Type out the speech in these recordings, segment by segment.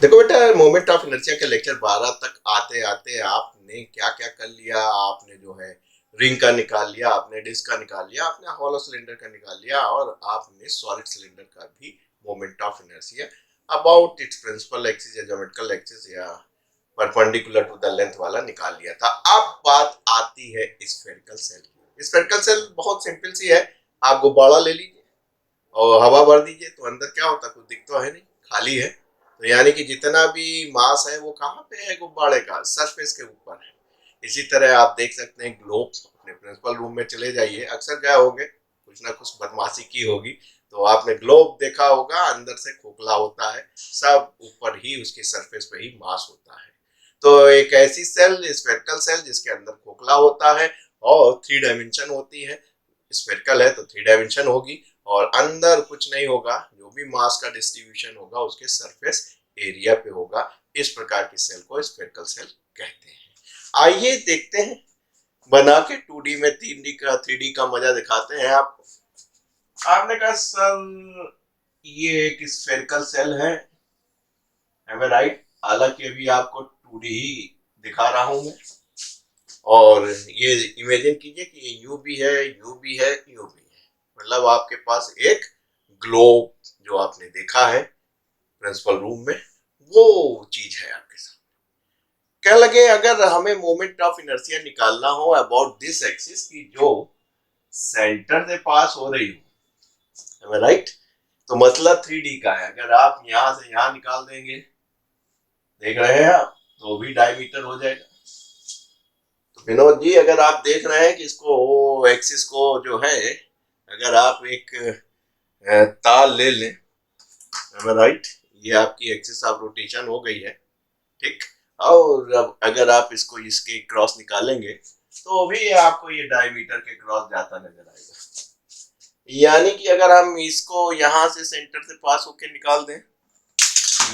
देखो बेटा, moment of inertia के लेक्चर 12 तक आते आते आपने क्या क्या कर लिया। आपने जो है रिंग का निकाल लिया, आपने डिस्क का निकाल लिया, आपने हॉलो सिलेंडर का निकाल लिया, और आपने सॉलिड सिलेंडर का भी moment of inertia about its principal axis या ज्योमेट्रिकल एक्सिस या परपेंडिकुलर टू द लेंथ वाला निकाल लिया था। अब बात आती है स्फेरिकल सेल की। स्फेरिकल सेल बहुत सिंपल सी है। आप गुब्बारा ले लीजिए और हवा भर दीजिए, तो अंदर क्या होता है? कुछ दिख तो है नहीं, खाली है। तो यानी कि जितना भी मास है वो कहाँ पे है? गुब्बारे का सरफेस के ऊपर है। इसी तरह आप देख सकते हैं ग्लोब। अपने प्रिंसिपल रूम में चले जाइए, अक्सर गए होंगे, कुछ ना कुछ बदमाशी की होगी, तो आपने ग्लोब देखा होगा, अंदर से खोखला होता है, सब ऊपर ही उसकी सरफेस पे ही मास होता है। तो एक ऐसी सेल स्फेरिकल सेल जिसके अंदर खोखला होता है और थ्री डायमेंशन होती है। स्फेरिकल है तो थ्री डायमेंशन होगी, और अंदर कुछ नहीं होगा, जो भी मास का डिस्ट्रीब्यूशन होगा उसके सरफेस एरिया पे होगा। इस प्रकार की सेल को स्फेरिकल सेल कहते हैं। आइए देखते हैं बना के 2D में 3D का 3D का मजा दिखाते हैं आपको। आपने कहा सर ये एक स्फेरिकल सेल है, एम आई राइट? हालांकि अभी आपको 2D ही दिखा रहा हूं मैं। और ये इमेजिन कीजिए कि ये यू भी है, यू भी है, यू भी है। मतलब आपके पास एक ग्लोब जो आपने देखा है प्रिंसिपल रूम में, वो चीज है आपके साथ। क्या लगे अगर हमें मोमेंट ऑफ इनर्शिया निकालना हो अबाउट दिस एक्सिस की, जो सेंटर से पास हो रही हो, राइट? तो मतलब 3D का है। अगर आप यहां से यहां निकाल देंगे, देख रहे हैं आप, तो भी डायमीटर हो जाएगा। तो विनोद जी, अगर आप देख रहे हैं कि इसको एक्सिस को जो है, अगर आप एक तार ले लें, राइट, ये आपकी एक्सिस ऑफ रोटेशन हो गई है, ठीक। और अब अगर आप इसको इसके क्रॉस निकालेंगे, तो भी आपको ये डायमीटर के क्रॉस जाता नजर आएगा। यानी कि अगर हम इसको यहां से सेंटर से पास होके निकाल दें,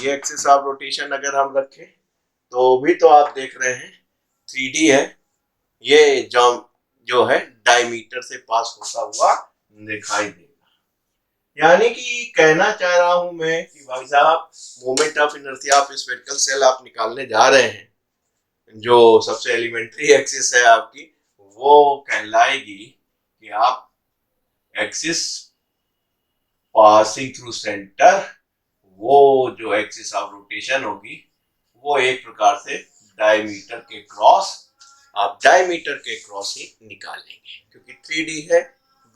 ये एक्सिस ऑफ रोटेशन अगर हम रखें, तो भी तो आप देख रहे हैं 3D है। ये जो जो है डायमीटर से पास होता हुआ दिखाई देगा। यानी कि कहना चाह रहा हूं मैं कि भाई साहब, moment of inertia of spherical cell आप निकालने जा रहे हैं, जो सबसे एलिमेंट्री एक्सिस है आपकी, वो कहलाएगी कि आप एक्सिस पासिंग थ्रू सेंटर, वो जो एक्सिस ऑफ रोटेशन होगी, वो एक प्रकार से डायमीटर के क्रॉस, आप डायमीटर के क्रॉस ही निकालेंगे, क्योंकि 3D है।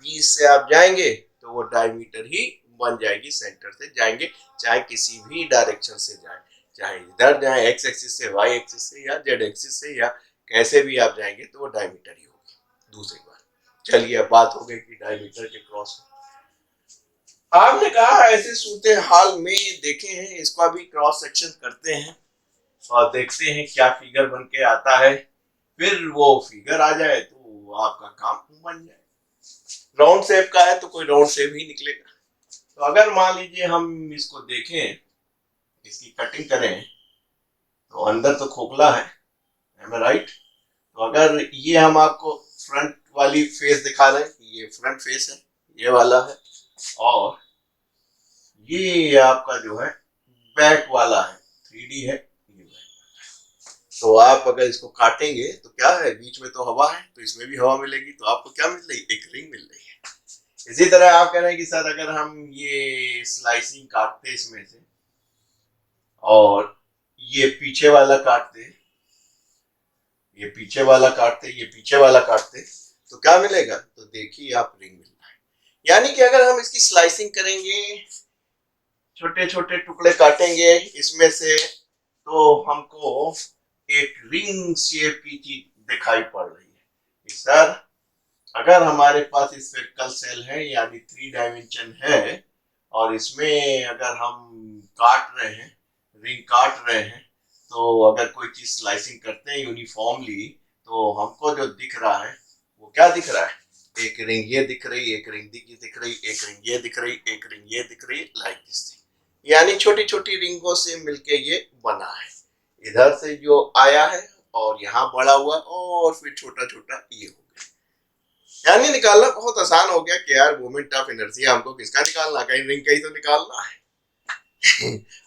20 से आप जाएंगे तो वो डायमीटर ही बन जाएगी, सेंटर से जाएंगे, चाहे किसी भी डायरेक्शन से जाए, चाहे इधर जाए एक्स एक्सिस से, वाई एक्सिस से, या जेड एक्सिस से, या कैसे भी आप जाएंगे तो वो डायमीटर ही होगी। दूसरी बात, चलिए अब बात हो गई कि डायमीटर के क्रॉस। आपने कहा ऐसे सूरत हाल में देखे हैं, इसको अभी क्रॉस सेक्शन करते हैं और देखते हैं क्या फिगर बन के आता है। फिर वो फिगर आ जाए तो आपका काम बन जाए। राउंड शेप का है तो कोई राउंड शेप ही निकलेगा। तो अगर मान लीजिए हम इसको देखें, इसकी कटिंग करें, तो अंदर तो खोखला है, एम आई राइट? तो अगर ये हम आपको फ्रंट वाली फेस दिखा रहे हैं, ये फ्रंट फेस है, ये वाला है, और ये आपका जो है बैक वाला है, 3D है, ये बैक। तो आप अगर इसको काटेंगे तो क्या है, बीच में तो हवा है, तो इसमें भी हवा मिलेगी, तो आपको क्या मिल रही है? एक रिंग मिल रही है। इसी तरह आप कह रहे हैं कि सर अगर हम ये स्लाइसिंग काटते इसमें से, और ये पीछे वाला काटते, ये पीछे वाला काटते, ये पीछे वाला काटते, तो क्या मिलेगा? तो देखिए आप, रिंग मिल रहा है। यानी कि अगर हम इसकी स्लाइसिंग करेंगे, छोटे छोटे टुकड़े काटेंगे इसमें से, तो हमको एक रिंग शेप की चीज दिखाई पड़ रही है। सर अगर हमारे पास स्फेरिकल सेल है, यानी 3 डायमेंशन है, और इसमें अगर हम काट रहे हैं, रिंग काट रहे हैं, तो अगर कोई चीज स्लाइसिंग करते हैं यूनिफॉर्मली, तो हमको जो दिख रहा है वो क्या दिख रहा है? एक रिंग ये दिख रही, एक रिंग दिख रही, एक रिंग ये दिख रही, एक रिंग ये दिख रही, लाइक दिस। यानी छोटी छोटी रिंगों से मिलके ये बना है। इधर से जो आया है और यहाँ बड़ा हुआ, और फिर छोटा छोटा ये हो गया। यानी निकालना बहुत आसान हो गया कि यार मोमेंट ऑफ इनर्शिया हमको किसका निकालना, कहीं रिंग का ही तो निकालना है।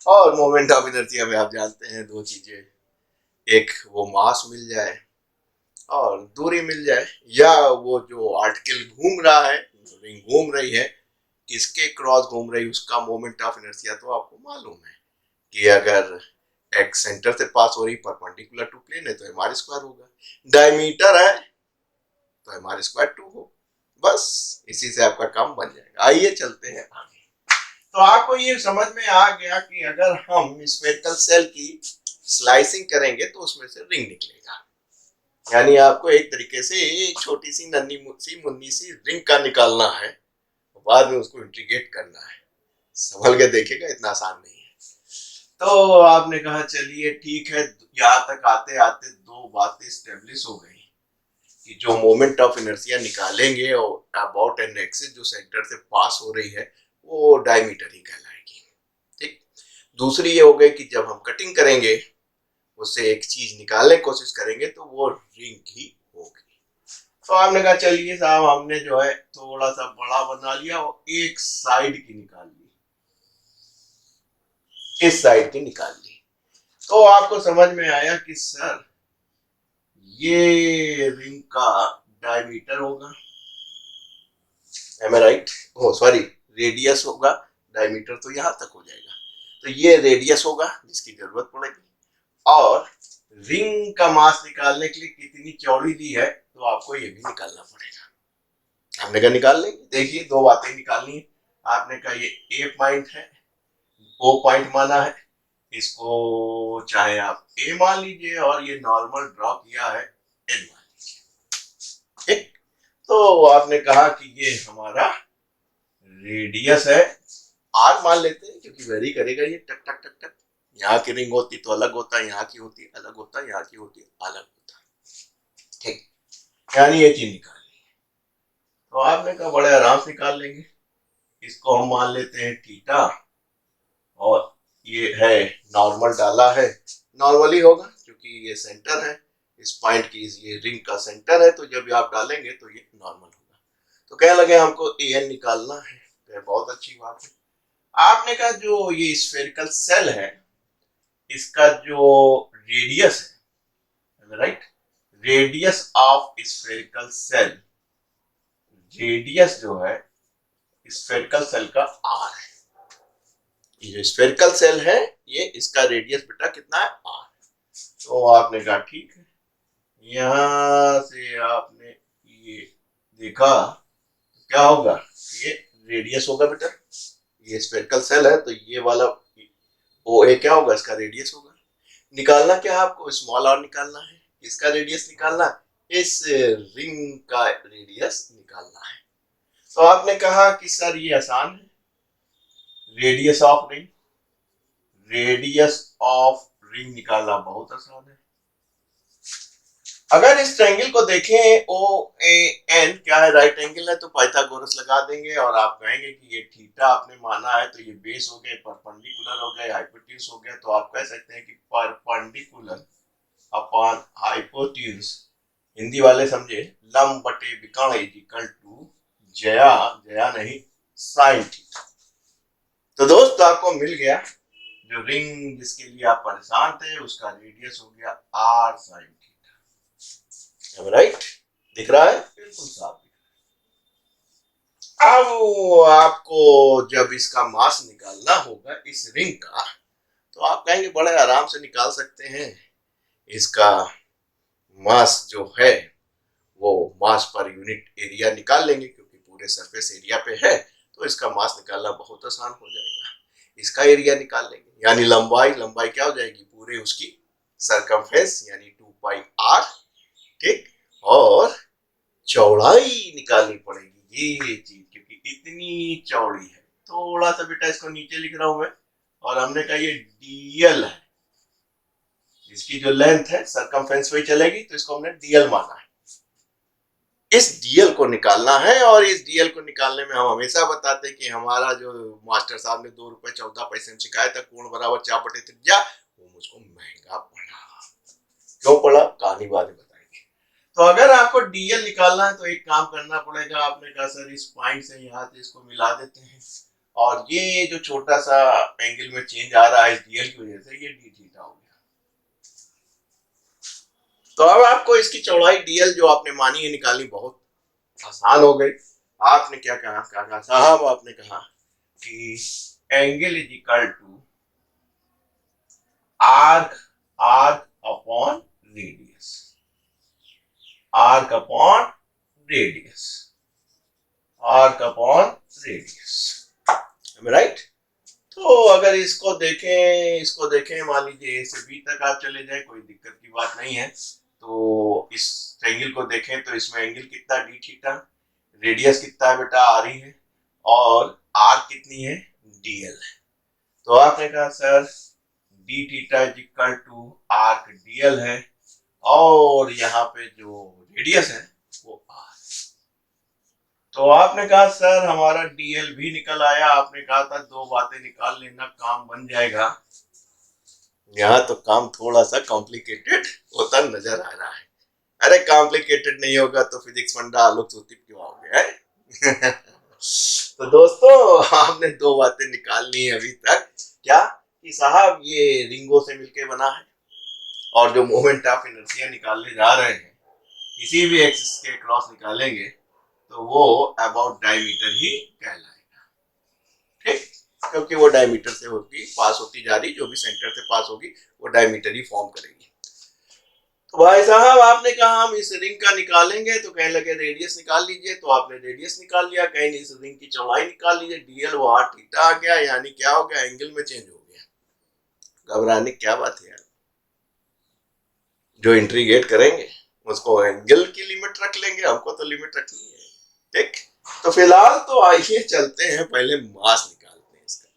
और मोमेंट ऑफ इनर्शिया में आप जानते हैं दो चीजें, एक वो मास मिल जाए और दूरी मिल जाए, या वो जो आर्टिकल घूम रहा है, रिंग घूम रही है, किसके क्रॉस घूम रही है, उसका मोमेंट ऑफ इनर्शिया तो आपको मालूम है कि अगर एक्स सेंटर से पास हो रही परपेंडिकुलर टू प्लेन है तो एम आर स्क्वायर होगा, डायमीटर है तो एम आर स्क्वायर 2 हो, बस इसी से आपका काम बन जाएगा। आइए चलते हैं आगे। तो आपको ये समझ में आ गया कि अगर हम स्फेरिकल सेल की स्लाइसिंग करेंगे तो उसमें से रिंग निकलेगा, यानी आपको एक तरीके से एक छोटी सी नन्ही सी मुन्नी सी रिंग का निकालना है, बाद में उसको इंटीग्रेट करना है। संभल के देखिएगा, इतना आसान नहीं है। तो आपने कहा चलिए ठीक है, यहाँ तक आते आते दो बातें स्टेब्लिश हो गई कि जो मोमेंट ऑफ इनर्शिया निकालेंगे और अबाउट एन एक्सिस जो सेंटर से पास हो रही है वो डायमीटर ही कहलाएगी। ठीक, दूसरी ये हो गई कि जब हम कटिंग करेंगे उससे एक चीज निकालने की कोशिश करेंगे तो वो रिंग ही होगी। तो आपने कहा चलिए साहब, हमने जो है थोड़ा सा बड़ा बना लिया और एक साइड की निकाल ली, इस साइड की निकाल ली, तो आपको समझ में आया कि सर ये रिंग का डायमीटर होगा, एम आई राइट? ओ सॉरी, रेडियस होगा, डायमीटर तो यहां तक हो जाएगा, तो ये रेडियस होगा जिसकी जरूरत पड़ेगी, और रिंग का मास निकालने के लिए कितनी चौड़ी ली है तो आपको ये भी निकालना पड़ेगा। हमने कहा निकाल लेंगे, देखिए दो बातें निकालनी है। आपने कहा ये ए पॉइंट है, ओ पॉइंट माना है, इसको चाहे आप ए मान लीजिए और ये नॉर्मल ड्रॉ किया है एन मान लीजिए। ठीक, तो आपने कहा कि ये हमारा रेडियस है, आर मान लेते हैं क्योंकि वेरी करेगा ये टक टक टक टक, यहाँ की रिंग होती तो अलग होता, यहाँ की होती अलग होता, यहाँ की होती अलग होता। ठीक, यानी ये चीज निकाल ली, तो आपने कहा बड़े आराम से निकाल लेंगे। इसको हम मान लेते हैं थीटा, और ये है नॉर्मल डाला है, नॉर्मली होगा क्योंकि ये सेंटर है, इस पॉइंट की ये रिंग का सेंटर है, तो जब आप डालेंगे तो ये नॉर्मल होगा। तो कहने लगे हमको ए एन निकालना है, तो बहुत अच्छी बात है। आपने कहा जो ये स्फेरिकल सेल है इसका जो रेडियस है, right, radius of spherical cell, radius जो है स्फेरिकल सेल का आर है, ये जो स्फेरिकल सेल है ये इसका रेडियस बेटा कितना है, आर। तो आपने कहा ठीक है, यहां से आपने ये देखा क्या होगा, ये रेडियस होगा बेटा, ये स्फेरिकल सेल है तो ये वाला ओ ए क्या होगा, इसका रेडियस होगा। निकालना क्या है आपको, स्मॉल आर निकालना है, इसका रेडियस निकालना है, इस रिंग का रेडियस निकालना है। तो आपने कहा कि सर ये आसान है, radius of ring, radius of ring निकालना बहुत आसान है। अगर इस ट्रायंगल को देखें ओ ए एन क्या है, राइट एंगल है, तो पाइथागोरस लगा देंगे और आप कहेंगे कि ये थीटा आपने माना है तो ये बेस हो गए, परपेंडिकुलर हो गए, हाइपोटेन्यूज हो गया, तो आप कह सकते हैं कि परपेंडिकुलर अपॉन हाइपोटेन्यूज, हिंदी वाले समझे, लंब बटे विकर्ण इज इक्वल टू जया, जया नहीं, साइन थीटा। तो दोस्त आपको मिल गया जो रिंग जिसके लिए आप परेशान थे उसका रेडियस हो गया आर साइन थीटा, राइट? दिख रहा है, बिल्कुल साफ दिख रहा है। अब आपको जब इसका मास निकालना होगा इस रिंग का, तो आप कहेंगे बड़े आराम से निकाल सकते हैं, इसका मास जो है वो मास पर यूनिट एरिया निकाल लेंगे, क्योंकि पूरे सरफेस एरिया पे है तो इसका मास निकालना बहुत आसान हो जाएगा। इसका एरिया निकाल लेंगे, यानी लंबाई, लंबाई क्या हो जाएगी पूरे उसकी सरकमफेरेंस यानी 2 पाई आर, ठीक, और चौड़ाई निकालनी पड़ेगी ये चीज, क्योंकि इतनी चौड़ी है। थोड़ा सा बेटा इसको नीचे लिख रहा हूं मैं, और हमने कहा ये डीएल है, इसकी जो लेंथ है सरकमफेरेंस पे चलेगी तो इसको हमने डीएल माना है। इस डीएल को निकालना है, और इस डीएल को निकालने में हम हमेशा बताते हैं कि हमारा जो मास्टर साहब ने 2 रुपए 14 पैसे में सिखाया था, कोण बराबर 4 बटे त्रिज्या, वो मुझको महंगा पड़ा। क्यों पड़ा, कहानी बाद में बताएंगे। तो अगर आपको डीएल निकालना है तो एक काम करना पड़ेगा, आपने कहा सर इस पॉइंट से यहाँ से इसको मिला देते हैं, और ये जो छोटा सा एंगल में चेंज आ रहा है डीएल की वजह से, ये डी थीटा हो गया। तो अब आपको इसकी चौड़ाई डीएल जो आपने मानी है निकालनी बहुत आसान हो गई। आपने क्या कहा साहब, आपने कहा कि angle is equal to arc arc upon radius, arc upon radius, arc upon radius, right. तो अगर इसको देखें मान लीजिए ए से बी तक आप चले जाए, कोई दिक्कत की बात नहीं है। तो इस एंगल को देखें तो इसमें एंगल कितना डी थीटा, रेडियस कितना है बेटा आर ही है, और आर कितनी है डीएल है। तो आपने कहा sir D theta is equal to arc DL है, और यहाँ पे जो रेडियस है वो आर। तो आपने कहा सर हमारा डीएल भी निकल आया। आपने कहा था दो बातें निकाल लेना काम बन जाएगा। यहाँ तो काम थोड़ा सा कॉम्प्लिकेटेड होता नजर आ रहा है। अरे कॉम्प्लिकेटेड नहीं होगा तो फिजिक्स फंडा आलोक सूत्र क्यों आओगे है? तो दोस्तों आपने दो बातें निकालनी है अभी तक, क्या कि साहब ये रिंगों से मिलके बना है, और जो मोमेंट ऑफ इनर्शिया निकालने जा रहे हैं किसी भी एक्सिस के क्रॉस निकालेंगे तो वो अबाउट डायमीटर ही कहलाएगा, ठीक, क्योंकि वो डायमीटर से होगी पास होती जा रही, जो भी सेंटर से पास होगी वो डायमीटर ही फॉर्म करेगी। तो भाई साहब आपने कहा हम इस रिंग का निकालेंगे, तो कहने लगे रेडियस निकाल लीजिए। तो आपने रेडियस निकाल लिया, कहीं इस रिंग की चौड़ाई निकाल लीजिए, डीएल वो आर थीटा आ गया, यानी क्या हो गया एंगल में चेंज हो गया। घबराने क्या बात है यार, जो इंट्रीगेट करेंगे उसको एंगल की लिमिट रख लेंगे, हमको तो लिमिट रखनी है, ठीक। तो फिलहाल तो आइए चलते हैं पहले मास निकालते हैं इसका,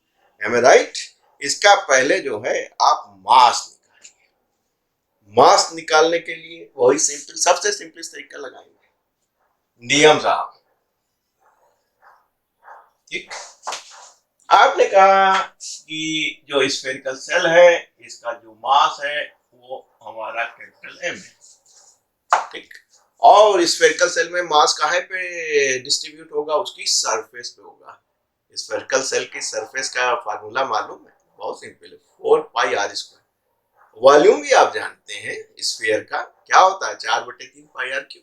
एम राइट। इसका पहले जो है आप मास निकालने के लिए वही सिंपल सबसे सिंपलेस्ट तरीका लगाएंगे, नियम साहब, ठीक। आपने कहा कि जो स्फेरिकल सेल है इसका जो मास है वो हमारा कैपिटल एम है, ठीक। और स्फेरिकल सेल में मास कहाँ पे डिस्ट्रीब्यूट होगा, उसकी सरफेस पे होगा। स्फेरिकल सेल की सरफेस का फार्मूला मालूम है, बहुत सिंपल है, 4πr²। वॉल्यूम भी आप जानते हैं स्फीयर का क्या होता है, 4/3πr³।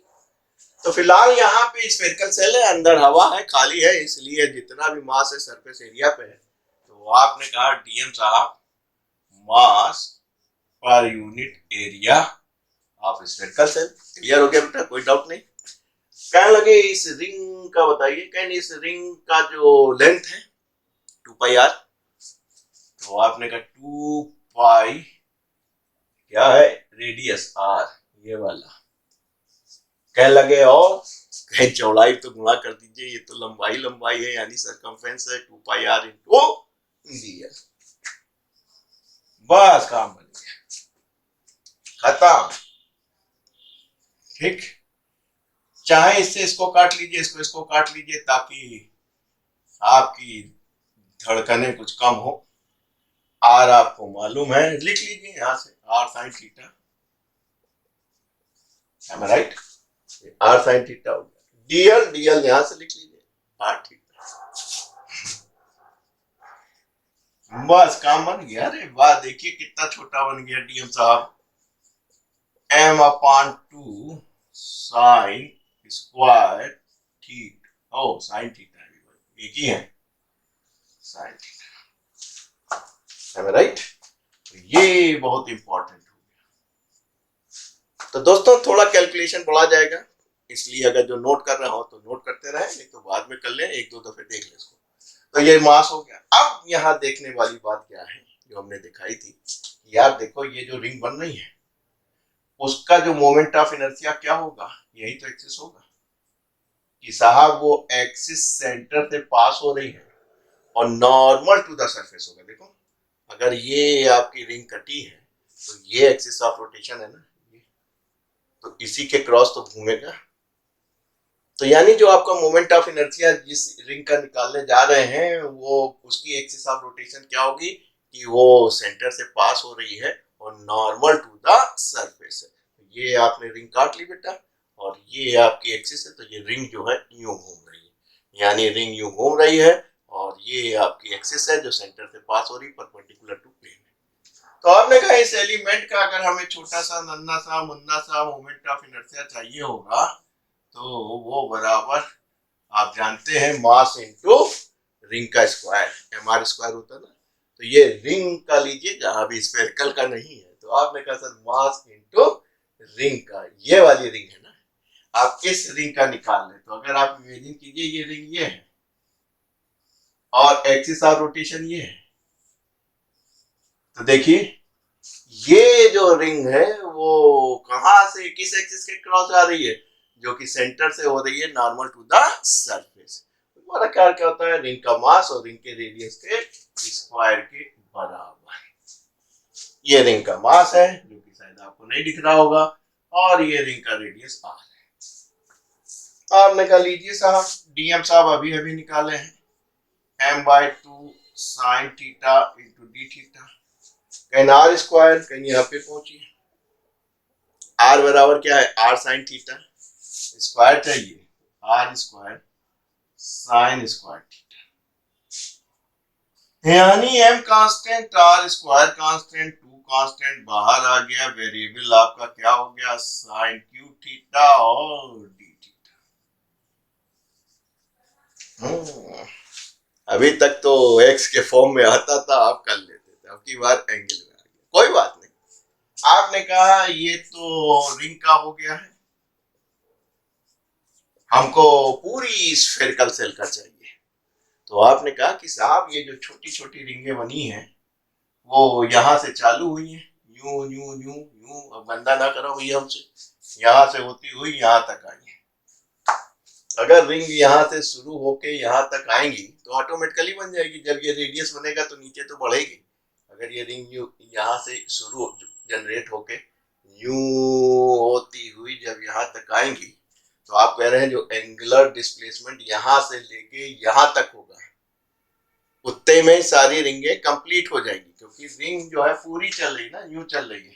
तो फिलहाल यहाँ पे स्फेरिकल सेल है, अंदर हवा है, खाली है, इसलिए जितना भी मास है सरफेस एरिया पे है। तो आपने कहा डीएम साहब मास पर unit area of spherical shell. Clear हो गया बेटा, कोई डाउट नहीं। कहने लगे इस रिंग का बताइए, कहने इस रिंग का जो लेंथ है 2πr। तो आपने कहा 2π क्या है रेडियस आर, ये वाला। कहने लगे और कहीं चौड़ाई तो गुणा कर दीजिए, ये तो लंबाई है यानी सरकमफ्रेंस है 2πr इंटू डीएल। बस काम बन गया, खत्म, ठीक। चाहे इससे इसको काट लीजिए, इसको काट लीजिए, ताकि आपकी धड़कनें कुछ कम हो। आर आपको मालूम है, लिख लीजिए यहां से R sine theta, right, R sine theta हो गया। डीएल यहां से लिख लीजिए आर थीटा। बस काम बन गया। अरे वाह, देखिए कितना छोटा बन गया डीएम साहब, m/2 sign square theta. O sine theta एक ही है, साइन थीटा, राइट। तो ये बहुत इंपॉर्टेंट हो गया। तो दोस्तों थोड़ा कैलकुलेशन बढ़ा जाएगा, इसलिए अगर जो नोट कर रहा हो तो नोट करते रहे, नहीं तो बाद में कर लें, एक दो दफे देख लें इसको। तो ये मास हो गया। अब यहाँ देखने वाली बात क्या है जो हमने दिखाई थी, यार देखो ये जो रिंग बन रही है उसका जो मोमेंट ऑफ इनर्शिया क्या होगा, यही तो एक्सिस होगा कि साहब वो एक्सिस सेंटर से पास हो रही है और नॉर्मल टू द सरफेस होगा। देखो अगर ये आपकी रिंग कटी है तो ये एक्सिस ऑफ रोटेशन है ना, तो इसी के क्रॉस तो घूमेगा। तो यानी जो आपका मोमेंट ऑफ इनर्शिया जिस रिंग का निकालने जा रहे हैं वो उसकी एक्सिस ऑफ रोटेशन क्या होगी कि वो सेंटर से पास हो रही है और नॉर्मल टू द सरफेस है। ये आपने रिंग काट ली बेटा, और ये आपकी एक्सिस है, तो ये रिंग जो है यूं घूम रही है, यानी रिंग यूं घूम रही है और ये आपकी एक्सिस है जो सेंटर से पास हो रही परपेंडिकुलर टू प्लेन है। तो आपने कहा इस एलिमेंट का अगर हमें छोटा सा नन्ना सा मुन्ना सा मोमेंट ऑफ इनर्शिया चाहिए होगा तो वो बराबर आप जानते हैं मास इनटू रिंग का स्क्वायर, एमआर स्क्वायर होता है ना। तो ये रिंग का लीजिए जहां भी स्फेरिकल का नहीं है। तो आपने कहा सर मास इनटू रिंग का, ये वाली रिंग है ना, आप इस रिंग का निकाल लें। तो अगर आप इमेजिन कीजिए ये रिंग ये है और एक्सिस ऑफ रोटेशन ये है, तो देखिए ये जो रिंग है वो कहां से किस एक्सिस के क्रॉस आ रही है, जो कि सेंटर से हो रही है नॉर्मल टू द सरफेस। हमारा क्या होता है, रिंग का मास और रिंग के रेडियस के स्क्वायर के बराबर। ये रिंग का मास है जो कि शायद आपको नहीं दिख रहा होगा, और ये रिंग का रेडियस आर है। आप निकाल लीजिए साहब, डीएम साहब अभी अभी निकाले हैं, m/2 sine theta into D theta, कहीं आर स्क्वायर, कहीं यहाँ पे पहुंचिए। आर बराबर क्या है, आर साइन थीटा, स्क्वायर चाहिए R square sine square theta, यानी M constant R square constant 2 constant बाहर आ गया, वेरिएबल आपका क्या हो गया साइन क्यू थीटा और डी थीटा। अभी तक तो एक्स के फॉर्म में आता था, आप कर लेते थे, अब की बार एंगल में आ गया, कोई बात नहीं। आपने कहा ये तो रिंग का हो गया है, हमको पूरी स्फेरिकल सेल का चाहिए। तो आपने कहा कि साहब ये जो छोटी छोटी रिंगें बनी हैं वो यहां से चालू हुई हैं, यूं यूं यूं यूं, अब गंदा ना करो भैया हमसे, यहां से होती हुई यहां तक आई है। अगर रिंग यहां से शुरू होके यहां तक आएंगी तो ऑटोमेटिकली बन जाएगी, जब ये रेडियस बनेगा तो नीचे तो बढ़ेगी। अगर ये रिंग यहां से शुरू जनरेट होके यूं होती हुई जब यहां तक आएंगी, तो आप कह रहे हैं जो एंगुलर डिस्प्लेसमेंट यहां से लेके यहां तक होगा उतने में सारी रिंगें कंप्लीट हो जाएंगी, क्योंकि रिंग जो है पूरी चल रही ना, यूं चल रही है।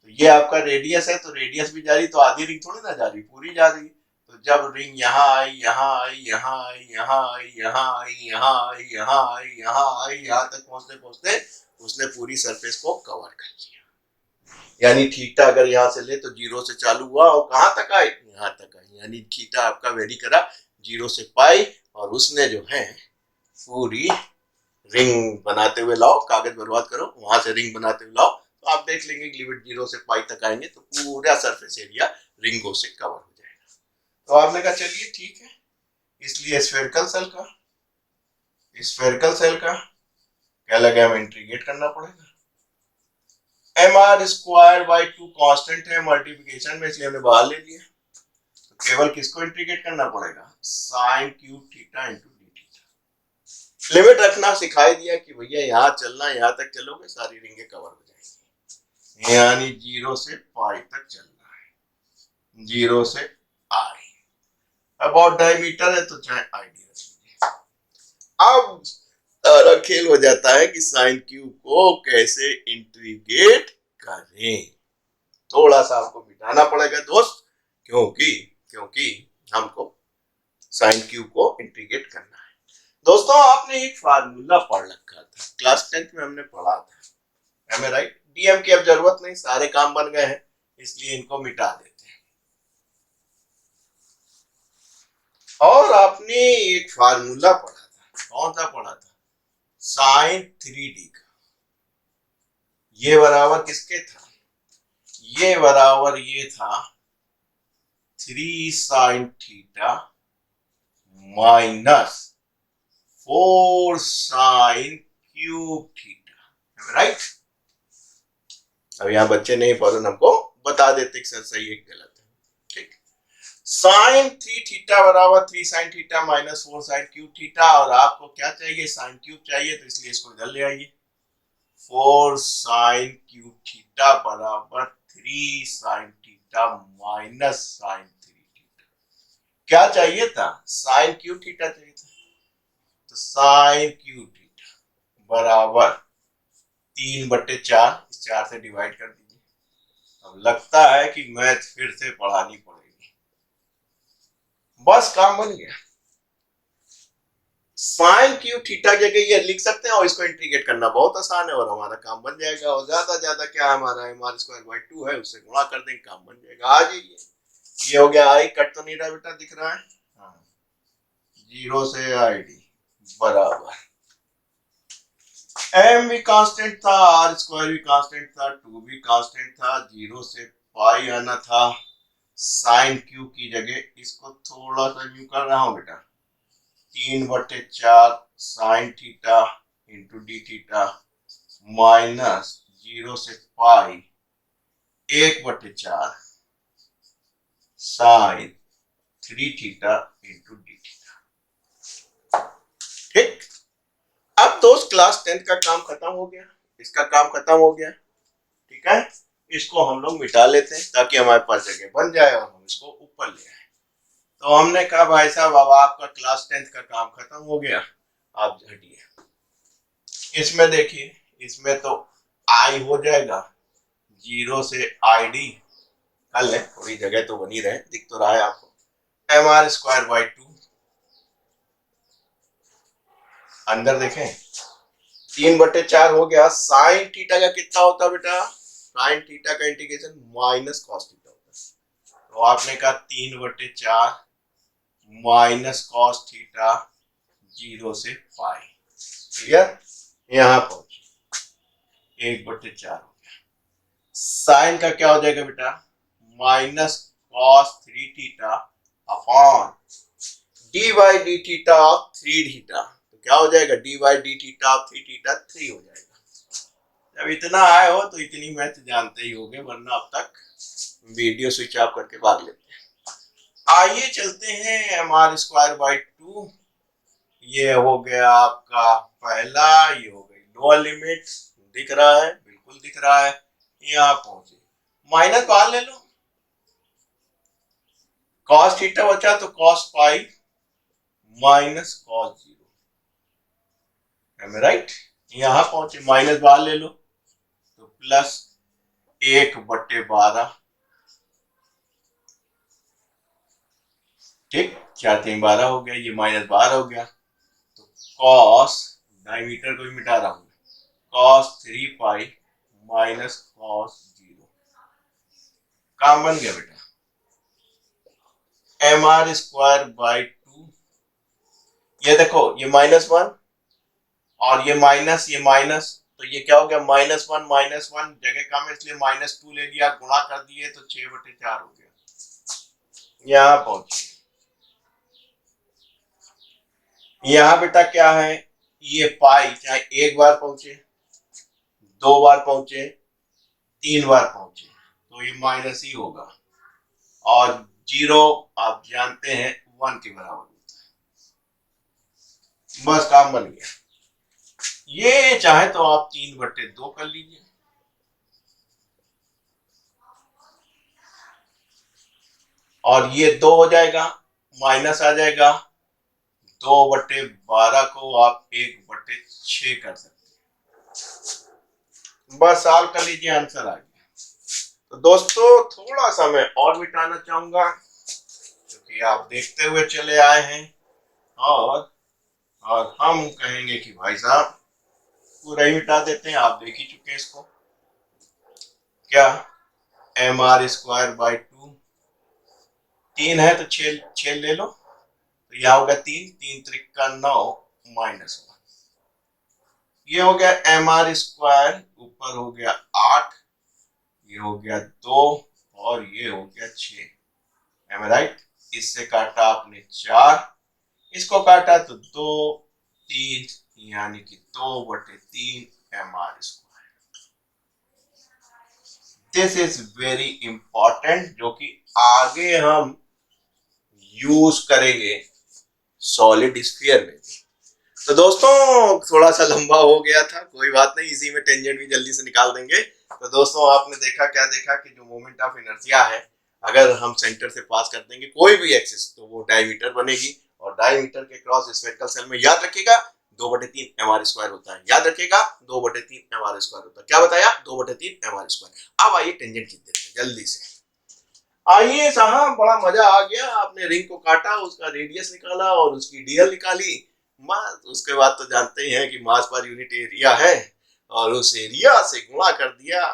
तो ये आपका रेडियस है, तो रेडियस भी जा रही, तो आधी रिंग थोड़ी ना जा रही, पूरी जा रही। तो जब रिंग यहाँ आई यहाँ आई यहाँ आई यहाँ आई यहाँ आई यहाँ आई यहाँ आई यहाँ आई, यहाँ तक पहुंचते पहुंचते उसने पूरी सरफेस को कवर कर लिया। यानी थीटा अगर यहाँ से ले तो जीरो से चालू हुआ और कहाँ तक आई, यहाँ तक आई, यानी थीटा आपका वेरी करा जीरो से पाई, और उसने जो है पूरी रिंग बनाते हुए लाओ, कागज बर्बाद करो, वहां से रिंग बनाते हुए लाओ, तो आप देख लेंगे लिमिट जीरो से पाई तक आएंगे तो पूरा सरफेस एरिया रिंगों से कवर हो जाएगा। तो आपने कहा चलिए ठीक है, इसलिए स्फेरिकल सेल का क्या लगे, हमें इंटीग्रेट करना पड़ेगा। M R square by 2 constant है मल्टीप्लिकेशन में, इसलिए हमने बाहर ले लिया। तो केवल किसको इंटीग्रेट करना पड़ेगा, sine cube theta into D theta. Limit रखना सिखाई दिया कि भैया यहाँ चलना, यहाँ तक चलोगे सारी रिंगे कवर हो जाएंगी, यानी जीरो से पाई तक चलना है, जीरो से आई। अबाउट डायमीटर है तो चाहे आईडी रख लीजिए। अब सारा खेल हो जाता है कि साइन क्यूब को कैसे इंटीग्रेट करें। थोड़ा सा आपको मिटाना पड़ेगा दोस्त, क्योंकि क्योंकि हमको साइन क्यूब को इंटीग्रेट करना है। दोस्तों आपने एक फार्मूला पढ़ रखा था, क्लास 10th में हमने पढ़ा था, एम ए राइट। डीएम की अब जरूरत नहीं, सारे काम बन गए हैं, इसलिए इनको मिटा देते हैं। और आपने एक फार्मूला पढ़ा था, कौन सा पढ़ा था, साइन 3D का। ये बराबर किसके था, ये बराबर ये था 3 sine theta minus 4 sine cube theta, right. अब यहाँ बच्चे नहीं पढ़े, हमको बता देते सर सही है गलत है, ठीक। साइन 3 थीटा बराबर 3 sine theta minus 4 sine cube theta, और आपको क्या चाहिए, साइन क्यूब चाहिए, तो इसलिए इसको इधर ले आइए। 4 साइन क्यूब थीटा बराबर 3 sine theta minus sine 3 theta. क्या चाहिए था, साइन क्यूब थीटा चाहिए था, तो साइन क्यूब थीटा बराबर 3/4, 4 से डिवाइड कर दीजिए। अब लगता है कि मैथ फिर से पढ़ानी पड़ेगी, बस काम बन गया। साइन क्यू थीटा की जगह ये लिख सकते हैं और इसको इंटीग्रेट करना बहुत आसान है और हमारा काम बन जाएगा। और ज्यादा ज्यादा क्या हमारा एम आर स्क्वायर बाई 2 है, उससे गुणा कर देंगे, काम बन जाएगा। आ जाइए, ये हो गया आई, कट तो नहीं रहा बेटा, दिख रहा है? हाँ, 0 से आई डी बराबर एम भी कांस्टेंट था, आर स्क्वायर भी कांस्टेंट था, 2 भी कांस्टेंट था, 0 से पाई आना था। साइन क्यू की जगह इसको थोड़ा सा न्यू कर रहा हूं बेटा, 3/4 sine theta into D theta minus 0 से pi 1/4 sine 3 theta into D theta. ठीक, अब दोस्त क्लास 10 का काम खत्म हो गया, इसका काम खत्म हो गया। ठीक है, इसको हम लोग मिटा लेते हैं ताकि हमारे पास जगह बन जाए और हम इसको ऊपर ले आए। तो हमने कहा भाई साहब अब आपका क्लास 10 का काम खत्म हो गया, आप हटिए। इसमें देखिए, इसमें तो आई हो जाएगा, 0 से आई डी कर ले, थोड़ी जगह तो बनी रहे, दिख तो रहा है आपको। एम आर स्क्वायर बाई 2 अंदर देखें, 3/4 हो गया। साइन थीटा का कितना होता है बेटा? साइन थीटा का इंटीग्रेशन माइनस कॉस थीटा होता है। तो आपने कहा 3/4 माइनस कॉस थीटा 0 से पाई। क्लियर? यहां पहुंचे 1/4 हो गया। साइन का क्या हो जाएगा बेटा? Minus cos 3 theta upon D by D theta of 3 theta. तो क्या हो जाएगा? D by D theta of 3 theta 3 हो जाएगा। जब इतना आए हो तो इतनी मैथ जानते ही होगे, वरना अब तक वीडियो स्विच ऑफ करके भाग लेते हैं। आइए चलते हैं एम आर स्क्वायर बाई 2। ये हो गया आपका पहला, ये हो गई लोअर लिमिट, दिख रहा है? बिल्कुल दिख रहा है। यहाँ पहुंचे, माइनस बाहर ले लो, कॉस थीटा बचा तो cos pi minus cos 0, right? यहां पहुंचे, माइनस बाहर ले लो तो प्लस 1/12। ठीक, 4×3=12 हो गया, ये माइनस बाहर हो गया तो कॉस, डायमीटर को भी मिटा रहा हूं, कॉस 3 पाई माइनस कॉस 0। काम बन गया बेटा। एम आर स्क्वायर बाई 2, ये देखो, ये -1 और ये माइनस, तो ये क्या हो गया? -1 जगह कम है इसलिए -2 ले लिया, गुणा कर दिए तो 6/4 हो गया। यहां पहुंचे, यहां बेटा क्या है? ये पाई चाहे एक बार पहुंचे, 2 बार पहुंचे, 3 बार पहुंचे तो ये माइनस ही होगा, और 0 आप जानते हैं 1 के बराबर होता है। बस काम बन गया। ये चाहे तो आप 3/2 कर लीजिए, और ये 2 हो जाएगा, माइनस आ जाएगा, 2/12 को आप 1/6 कर सकते हैं। बस सॉल्व कर लीजिए, आंसर आ गया। तो दोस्तों थोड़ा सा मैं और मिटाना चाहूंगा क्योंकि आप देखते हुए चले आए हैं, और हम कहेंगे कि भाई साहब पूरा ही मिटा देते हैं, आप देख ही चुके हैं इसको। क्या? एम आर स्क्वायर बाई 2, 3 है तो 6 ले लो, तो यह होगा 3 त्रिका 9 -1। ये हो गया एम आर स्क्वायर, ऊपर हो गया 8, ये हो गया 2 और ये हो गया 6। M right? इससे काटा आपने 4, इसको काटा तो 2 3, यानी कि 2/3 M R square. This is very important, जो कि आगे हम यूज करेंगे सॉलिड स्फीयर में। तो दोस्तों थोड़ा सा लंबा हो गया था, कोई बात नहीं, इसी में टेंजेंट भी जल्दी से निकाल देंगे। तो दोस्तों आपने देखा, क्या देखा कि जो मोमेंट ऑफ इनर्शिया है, अगर हम सेंटर से पास कर देंगे कोई भी एक्सिस तो वो डायमीटर बनेगी, और डायमीटर के क्रॉस स्फेरिकल सेल में याद रखिएगा 2/3 एम आर स्क्वायर होता है। याद रखिएगा 2/3 एम आर स्क्वायर होता है। क्या बताया? 2/3 एम आर स्क्वायर। अब आइए टेंजेंट खींच देते हैं जल्दी से। आइए साहब, बड़ा मजा आ गया। आपने रिंग को काटा, उसका रेडियस निकाला और उसकी डीएल निकाली, मास, उसके बाद तो जानते ही हैं कि मास पर यूनिट एरिया है, और उस एरिया से गुणा कर दिया,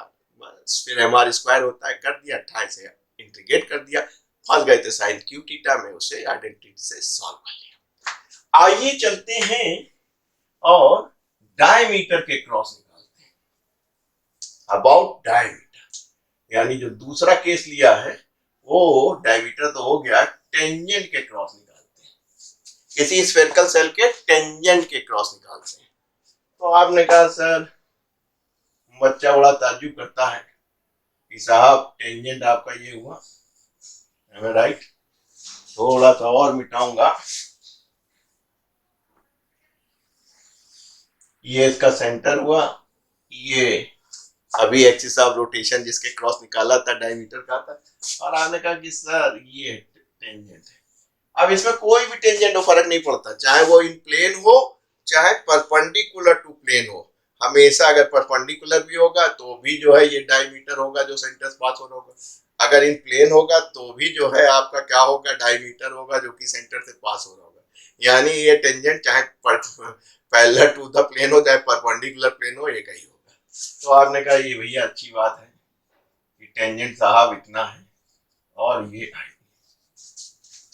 बस फिर एमआर स्क्वायर होता है, कर दिया, 28 से इंटीग्रेट कर दिया, फंस गए थे साइन क्यू थीटा में, उसे आइडेंटिटी से सॉल्व कर लिया। आइए चलते हैं और डायमीटर के क्रॉस निकालते हैं। अबाउट डायमीटर, यानी जो दूसरा केस लिया है वो डायमीटर तो हो गया, टेंजेंट के क्रॉस निकालते हैं, किसी स्फेरिकल सेल के टेंजेंट के क्रॉस निकालते हैं। तो आपने कहा सर, बच्चा बड़ा ताज्जुब करता है कि साहब टेंजेंट आपका ये हुआ, राइट? थोड़ा सा और मिटाऊंगा, ये इसका सेंटर हुआ, ये अभी एक्सिस ऑफ रोटेशन जिसके क्रॉस निकाला था डायमीटर का था, और आपने कहा कि सर ये टेंजेंट है। अब इसमें कोई भी टेंजेंट हो फर्क नहीं पड़ता, चाहे वो इन प्लेन हो चाहे परपेंडिकुलर टू प्लेन हो, हमेशा अगर परपेंडिकुलर भी होगा तो भी जो है ये डायमीटर होगा जो सेंटर से पास हो रहा होगा, अगर इन प्लेन होगा तो भी जो है आपका क्या होगा, डायमीटर होगा जो कि सेंटर से पास हो रहा होगा। यानी ये टेंजेंट चाहे पैरेलल टू द प्लेन हो चाहे परपेंडिकुलर प्लेन हो, एक ही होगा। तो आपने कहा ये भैया अच्छी बात है कि टेंजेंट साहब इतना है और ये है।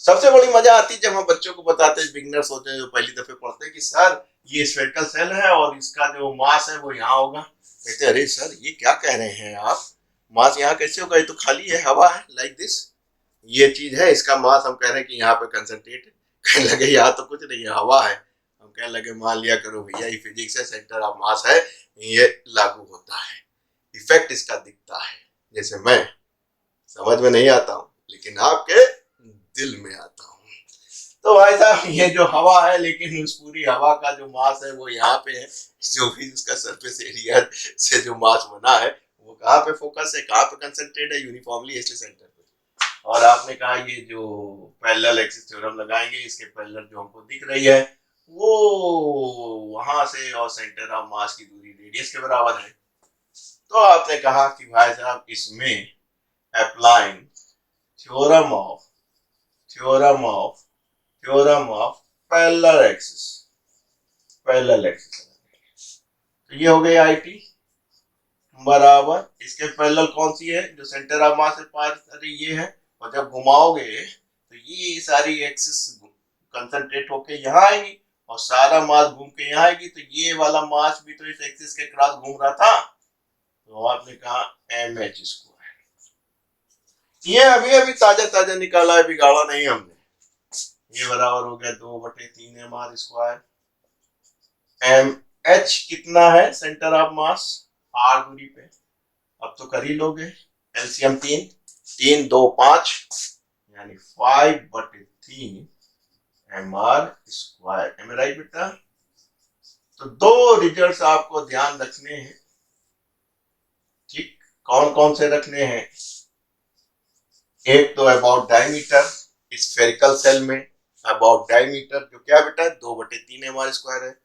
सबसे बड़ी मजा आती है जब हम बच्चों को बताते हैं, बिगनर्स होते हैं जो पहली दफे पढ़ते हैं कि सर ये स्फेरिकल सेल है और इसका जो मास है वो यहाँ होगा। कहते अरे सर ये क्या कह रहे हैं आप, मास यहाँ कैसे होगा, ये तो खाली है, हवा है, लाइक दिस, ये चीज है, इसका मास हम कह रहे हैं कि यहाँ पे कंसंट्रेट है। कहने लगे यहाँ तो कुछ नहीं है, हवा है। हम कहने लगे मान लिया करो भैया ये फिजिक्स है, सेंटर ऑफ मास है, ये लागू होता है, इफेक्ट इसका दिखता है, जैसे मैं समझ में नहीं आता हूँ लेकिन आपके दिल में आता हूँ। तो भाई साहब ये जो हवा है, लेकिन उस पूरी हवा का जो मास है वो यहाँ पे है, जो भी उसका सरफेस एरिया से जो मास बना है वो कहाँ पे फोकस है, कहाँ पे कंसंट्रेट है, यूनिफॉर्मली इसलिए सेंटर पे। और आपने कहा ये जो पैरेलल एक्सिस थ्योरम लगाएंगे, इसके पैरेलल जो हमको दिख रही है वो वहां से और सेंटर ऑफ मास की दूरी रेडियस के बराबर है। तो आपने कहा कि भाई साहब इसमें applying theorem of theorem of theorem of parallel axis, parallel axis, तो ये हो गई आईटी बराबर, इसके पैरेलल कौन सी है, जो सेंटर ऑफ मास से पास, अरे ये है, और जब घुमाओगे तो ये सारी एक्सिस कंसंट्रेट होके यहाँ आएगी और सारा मास घूम के यहाँ आएगी, तो ये वाला मास भी तो इस एक्सिस के क्रॉस घूम रहा था, तो आपने कहा एम एच स्क्वायर। ये अभी अभी ताजा ताजा निकाला है, बिगाड़ा नहीं हमने। ये बराबर हो गया 2/3 M R square. M H कितना है, सेंटर ऑफ मास आर दूरी पे, अब तो कर ही लोगे, एलसीएम 3 3 2 5 यानी 5/3 M R square. M right बेटा? तो दो रिजल्ट्स आपको ध्यान रखने हैं, ठीक? कौन कौन से रखने हैं? एक तो अबाउट डायमीटर, स्फेरिकल सेल में अबाउट डायमीटर जो क्या बेटा 2/3 एम आर स्क्वायर है।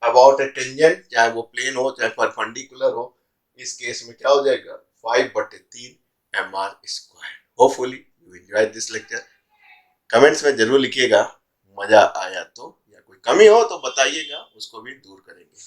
अबाउट ए टेंजेंट, चाहे वो प्लेन हो चाहे परपेंडिकुलर हो, इस केस में क्या हो जाएगा 5/3 M R square. Hopefully you enjoy this lecture. Comments में जरूर लिखिएगा मजा आया तो, या कोई कमी हो तो बताइएगा, उसको भी दूर करेंगे।